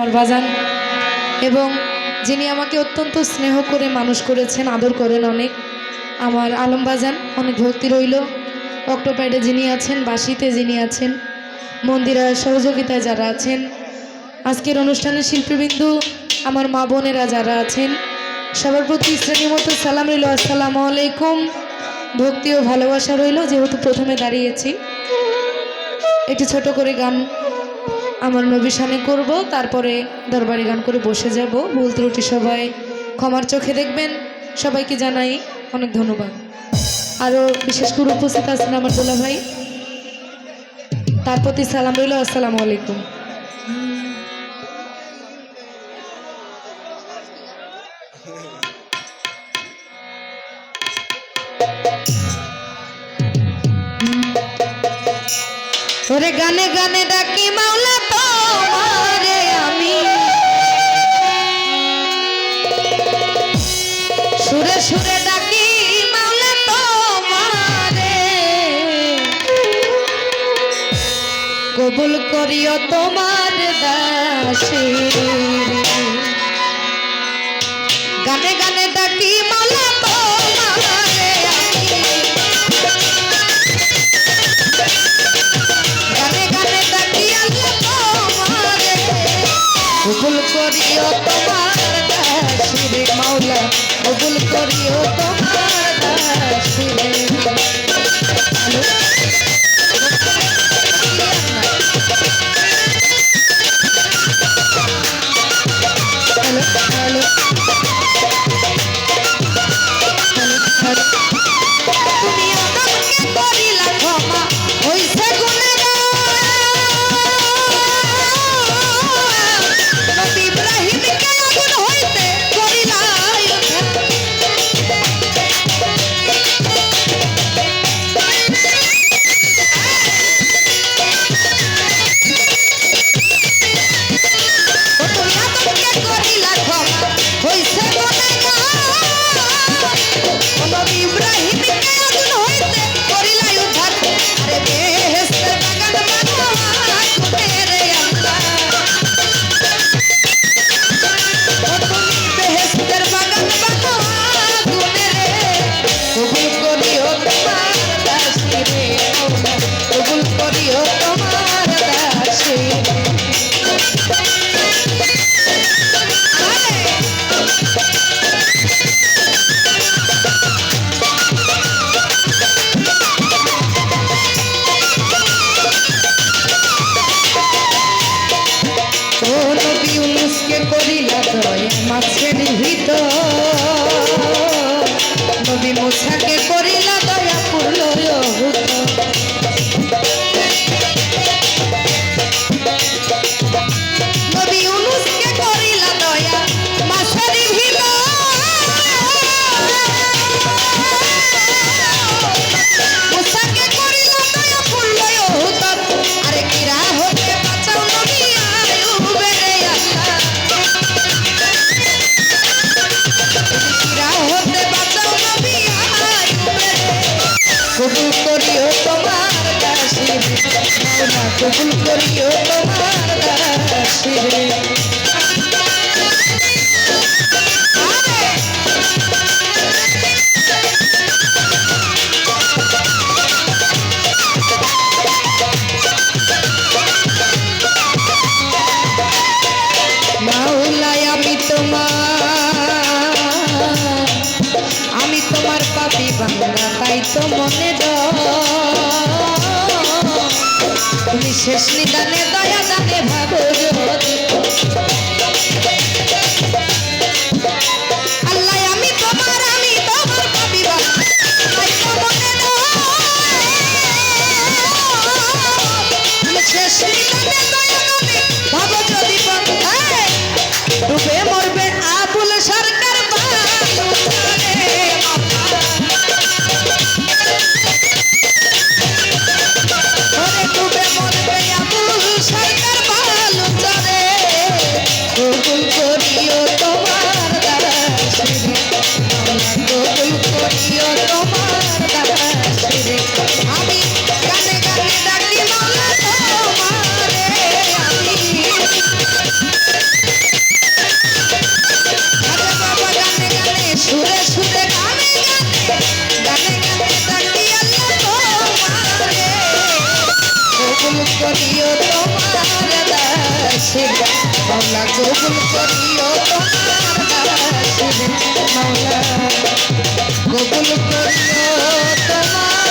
আমার বাজান এবং যিনি আমাকে অত্যন্ত স্নেহ করে মানুষ করেছেন, আদর করেন অনেক, আমার আলম বাজান, অনেক ভক্তি রইল। অক্টোপ্যাডে যিনি আছেন, বাঁশিতে যিনি আছেন, মন্দিরার সহযোগিতায় যারা আছেন, আজকের অনুষ্ঠানের শিল্পীবৃন্দ, আমার মা বোনেরা যারা আছেন, সবার প্রতি শ্রেণীমতো সালাম রইল, আসসালামু আলাইকুম। ভক্তি ও ভালোবাসা রইল। যেহেতু প্রথমে দাঁড়িয়েছি, একটি ছোট করে গান আমার নবী শানে করব, তারপরে দরবারি গান করে বসে যাব। ভুল ত্রুটি সবাই ক্ষমার চোখে দেখবেন। সবাইকে জানাই অনেক ধন্যবাদ। আরও বিশেষ করে উপস্থিত আছেন আমার দোলা ভাই, তার প্রতি সালাম রইল, আসসালামু আলাইকুম। ওরে গানে গানে ডাকি মাওলা তোমারে আমি, সুরে সুরে ডাকি মাওলা তোমারে, কবুল করিও তোমার দাসী। গানে গানে ডাকি মাওলা তোমারে আমি, গানে গানে ডাকি আল্লাহ তোমারে, কবুল করিও তোমার দাসী রে মাওলা, কবুল করিও তোমার দাসী রে। মাছের ভিতর নবী মুসাকে করিলা দয়া পূর্ণ নবী ইউনূসকে করিলা দয়া মাছের ভিতর মুসাকে করিলা দয়া পূর্ণ আরে কিরা হতে বাঁচাও নবী আয়ুবের আল্লাহ, কবুল করিও তোমার দাসী মাওলা, কবুল করিও তোমার দাসী রে। মাওলাই আমি তোমার পাপী বান্দা, তাই তো মনে তুমি শেষ নিদানে দয়া দানে ভাবো যদি আল্লাহ আমি তোমার পাপী বান্দা, তাই তো মনে তুমি শেষ নিদানে দয়া দানে ভাবো যদি ডুবে মরবে আবুল সরকার ডুবে মরবে আবুল সরকার ভালো চরে। করিও তোমার দাসের মাওলা কবুল করিও তোমার দাসের মাওলা কবুল করিও তোমার